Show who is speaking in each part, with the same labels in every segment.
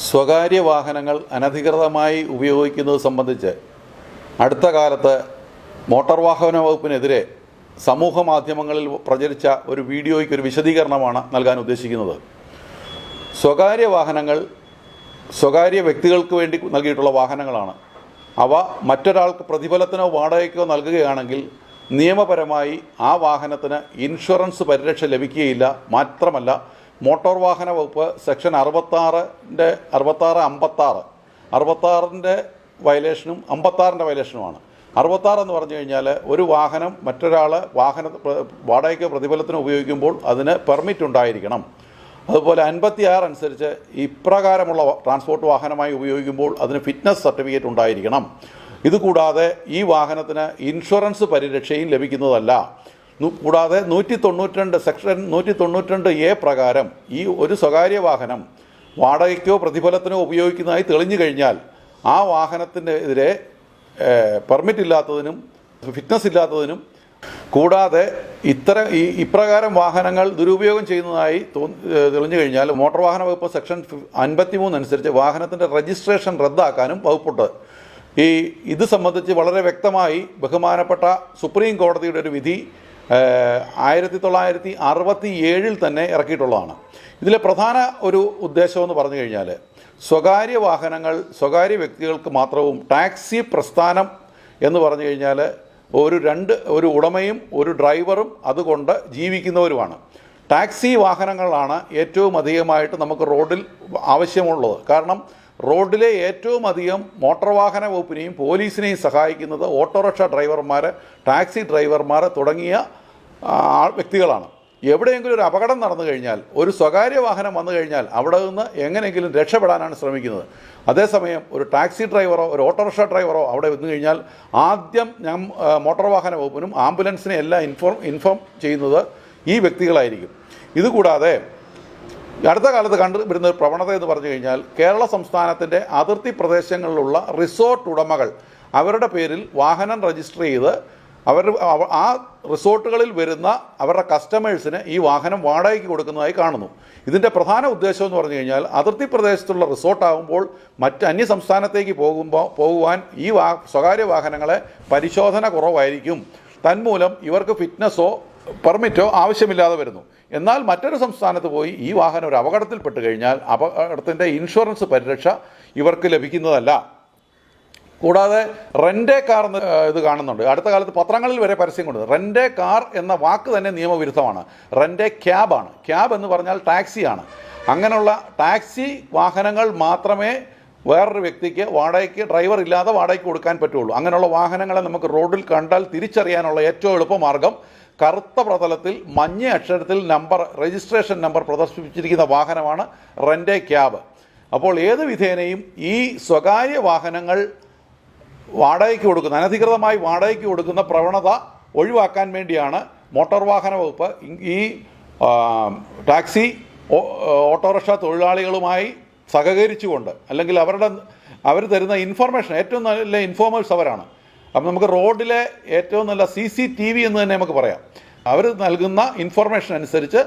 Speaker 1: സ്വകാര്യ വാഹനങ്ങൾ അനധികൃതമായി ഉപയോഗിക്കുന്നത് സംബന്ധിച്ച് അടുത്ത കാലത്ത് മോട്ടോർ വാഹന വകുപ്പിനെതിരെ സമൂഹ മാധ്യമങ്ങളിൽ പ്രചരിച്ച ഒരു വീഡിയോയ്ക്ക് ഒരു വിശദീകരണമാണ് നൽകാൻ ഉദ്ദേശിക്കുന്നത്. സ്വകാര്യ വാഹനങ്ങൾ സ്വകാര്യ വ്യക്തികൾക്ക് വേണ്ടി നൽകിയിട്ടുള്ള വാഹനങ്ങളാണ്. അവ മറ്റൊരാൾക്ക് പ്രതിഫലത്തിനോ വാടകയ്ക്കോ നൽകുകയാണെങ്കിൽ നിയമപരമായി ആ വാഹനത്തിന് ഇൻഷുറൻസ് പരിരക്ഷ ലഭിക്കുകയില്ല. മാത്രമല്ല, മോട്ടോർ വാഹന വകുപ്പ് സെക്ഷൻ 66-ൻ്റെ 66 വയലേഷനും 56-ൻ്റെ വയലേഷനുമാണ്. 66 എന്ന് പറഞ്ഞു കഴിഞ്ഞാൽ ഒരു വാഹനം മറ്റൊരാൾ വാടകയ്ക്കോ പ്രതിഫലത്തിനോ ഉപയോഗിക്കുമ്പോൾ അതിന് പെർമിറ്റ് ഉണ്ടായിരിക്കണം. അതുപോലെ 56 അനുസരിച്ച് ഇപ്രകാരമുള്ള ട്രാൻസ്പോർട്ട് വാഹനമായി ഉപയോഗിക്കുമ്പോൾ അതിന് ഫിറ്റ്നസ് സർട്ടിഫിക്കറ്റ് ഉണ്ടായിരിക്കണം. ഇതുകൂടാതെ ഈ വാഹനത്തിന് ഇൻഷുറൻസ് പരിരക്ഷയും ലഭിക്കുന്നതല്ല. കൂടാതെ 192 സെക്ഷൻ 192A പ്രകാരം ഈ ഒരു സ്വകാര്യ വാഹനം വാടകയ്ക്കോ പ്രതിഫലത്തിനോ ഉപയോഗിക്കുന്നതായി തെളിഞ്ഞു കഴിഞ്ഞാൽ ആ വാഹനത്തിനെതിരെ പെർമിറ്റ് ഇല്ലാത്തതിനും ഫിറ്റ്നസ് ഇല്ലാത്തതിനും കൂടാതെ ഇപ്രകാരം വാഹനങ്ങൾ ദുരുപയോഗം ചെയ്യുന്നതായി തെളിഞ്ഞു കഴിഞ്ഞാൽ മോട്ടോർ വാഹന വകുപ്പ് സെക്ഷൻ 53 അനുസരിച്ച് വാഹനത്തിൻ്റെ രജിസ്ട്രേഷൻ റദ്ദാക്കാനും വകുപ്പുണ്ട്. ഇത് സംബന്ധിച്ച് വളരെ വ്യക്തമായി ബഹുമാനപ്പെട്ട സുപ്രീം കോടതിയുടെ ഒരു വിധി 1967 തന്നെ ഇറക്കിയിട്ടുള്ളതാണ്. ഇതിലെ പ്രധാന ഒരു ഉദ്ദേശമെന്ന് പറഞ്ഞു കഴിഞ്ഞാൽ സ്വകാര്യ വാഹനങ്ങൾ സ്വകാര്യ വ്യക്തികൾക്ക് മാത്രവും ടാക്സി പ്രസ്ഥാനം എന്ന് പറഞ്ഞു കഴിഞ്ഞാൽ ഒരു ഉടമയും ഒരു ഡ്രൈവറും അതുകൊണ്ട് ജീവിക്കുന്നവരുമാണ്. ടാക്സി വാഹനങ്ങളാണ് ഏറ്റവും അധികമായിട്ട് നമുക്ക് റോഡിൽ ആവശ്യമുള്ളത്. കാരണം റോഡിലെ ഏറ്റവും അധികം മോട്ടോർ വാഹന വകുപ്പിനെയും പോലീസിനെയും സഹായിക്കുന്നത് ഓട്ടോറിക്ഷ ഡ്രൈവർമാർ, ടാക്സി ഡ്രൈവർമാർ തുടങ്ങിയ വ്യക്തികളാണ്. എവിടെയെങ്കിലും ഒരു അപകടം നടന്നു കഴിഞ്ഞാൽ, ഒരു സ്വകാര്യ വാഹനം വന്നു കഴിഞ്ഞാൽ അവിടെ നിന്ന് എങ്ങനെയെങ്കിലും രക്ഷപ്പെടാനാണ് ശ്രമിക്കുന്നത്. അതേസമയം ഒരു ടാക്സി ഡ്രൈവറോ ഒരു ഓട്ടോറിക്ഷ ഡ്രൈവറോ അവിടെ വന്നു കഴിഞ്ഞാൽ ആദ്യം മോട്ടോർ വാഹന വകുപ്പിനും ആംബുലൻസിനെ എല്ലാം ഇൻഫോം ചെയ്യുന്നത് ഈ വ്യക്തികളായിരിക്കും. ഇതുകൂടാതെ അടുത്ത കാലത്ത് കണ്ടുവരുന്ന ഒരു പ്രവണത എന്ന് പറഞ്ഞു കഴിഞ്ഞാൽ കേരള സംസ്ഥാനത്തിൻ്റെ അതിർത്തി പ്രദേശങ്ങളിലുള്ള റിസോർട്ട് ഉടമകൾ അവരുടെ പേരിൽ വാഹനം രജിസ്റ്റർ ചെയ്ത് ആ റിസോർട്ടുകളിൽ വരുന്ന അവരുടെ കസ്റ്റമേഴ്സിന് ഈ വാഹനം വാടകയ്ക്ക് കൊടുക്കുന്നതായി കാണുന്നു. ഇതിൻ്റെ പ്രധാന ഉദ്ദേശം എന്ന് പറഞ്ഞു കഴിഞ്ഞാൽ അതിർത്തി പ്രദേശത്തുള്ള റിസോർട്ടാകുമ്പോൾ മറ്റ് അന്യ സംസ്ഥാനത്തേക്ക് പോകുവാൻ ഈ സ്വകാര്യ വാഹനങ്ങളെ പരിശോധന കുറവായിരിക്കും. തന്മൂലം ഇവർക്ക് ഫിറ്റ്നസ്സോ പെർമിറ്റോ ആവശ്യമില്ലാതെ വരുന്നു. എന്നാൽ മറ്റൊരു സംസ്ഥാനത്ത് പോയി ഈ വാഹനം ഒരു അപകടത്തിൽപ്പെട്ട് കഴിഞ്ഞാൽ അപകടത്തിൻ്റെ ഇൻഷുറൻസ് പരിരക്ഷ ഇവർക്ക് ലഭിക്കുന്നതല്ല. കൂടാതെ റെൻ്റ് കാർ എന്ന് ഇത് കാണുന്നുണ്ട്. അടുത്ത കാലത്ത് പത്രങ്ങളിൽ വരെ പരസ്യം കൊണ്ട് റെൻ്റ് കാർ എന്ന വാക്ക് തന്നെ നിയമവിരുദ്ധമാണ്. റെൻ്റ് ക്യാബാണ്. ക്യാബ് എന്ന് പറഞ്ഞാൽ ടാക്സിയാണ്. അങ്ങനെയുള്ള ടാക്സി വാഹനങ്ങൾ മാത്രമേ വേറൊരു വ്യക്തിക്ക് വാടകയ്ക്ക് ഡ്രൈവർ ഇല്ലാതെ വാടകയ്ക്ക് കൊടുക്കാൻ പറ്റുള്ളൂ. അങ്ങനെയുള്ള വാഹനങ്ങളെ നമുക്ക് റോഡിൽ കണ്ടാൽ തിരിച്ചറിയാനുള്ള ഏറ്റവും എളുപ്പമാർഗം കറുത്ത പ്രതലത്തിൽ മഞ്ഞ അക്ഷരത്തിൽ രജിസ്ട്രേഷൻ നമ്പർ പ്രദർശിപ്പിച്ചിരിക്കുന്ന വാഹനമാണ് റെൻ്റ് ക്യാബ്. അപ്പോൾ ഏത് വിധേനയും ഈ സ്വകാര്യ വാഹനങ്ങൾ വാടകയ്ക്ക് കൊടുക്കുന്ന അനധികൃതമായി വാടകയ്ക്ക് കൊടുക്കുന്ന പ്രവണത ഒഴിവാക്കാൻ വേണ്ടിയാണ് മോട്ടോർ വാഹന വകുപ്പ് ഈ ടാക്സി ഓട്ടോറിക്ഷ തൊഴിലാളികളുമായി സഹകരിച്ചുകൊണ്ട്, അല്ലെങ്കിൽ അവർ തരുന്ന ഇൻഫർമേഷൻ, ഏറ്റവും നല്ല ഇൻഫോമേഴ്സ് അവരാണ്. അപ്പം നമുക്ക് റോഡിലെ ഏറ്റവും നല്ല CCTV എന്ന് തന്നെ നമുക്ക് പറയാം. അവർ നൽകുന്ന ഇൻഫർമേഷൻ അനുസരിച്ച്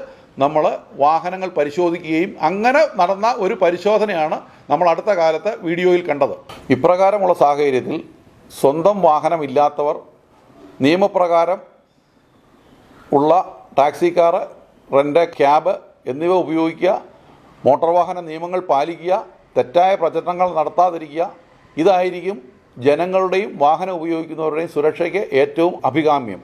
Speaker 1: നമ്മൾ വാഹനങ്ങൾ പരിശോധിക്കുകയും അങ്ങനെ നടന്ന ഒരു പരിശോധനയാണ് നമ്മൾ അടുത്ത കാലത്ത് വീഡിയോയിൽ കണ്ടത്. ഇപ്രകാരമുള്ള സാഹചര്യത്തിൽ സ്വന്തം വാഹനമില്ലാത്തവർ നിയമപ്രകാരം ഉള്ള ടാക്സി കാർ, റെൻ്റ് ക്യാബ് എന്നിവ ഉപയോഗിക്കുക, മോട്ടോർ വാഹന നിയമങ്ങൾ പാലിക്കുക, തെറ്റായ പ്രചരണങ്ങൾ നടത്താതിരിക്കുക. ഇതായിരിക്കും ജനങ്ങളുടെയും വാഹനം ഉപയോഗിക്കുന്നവരുടെയും സുരക്ഷയ്ക്ക് ഏറ്റവും അഭികാമ്യം.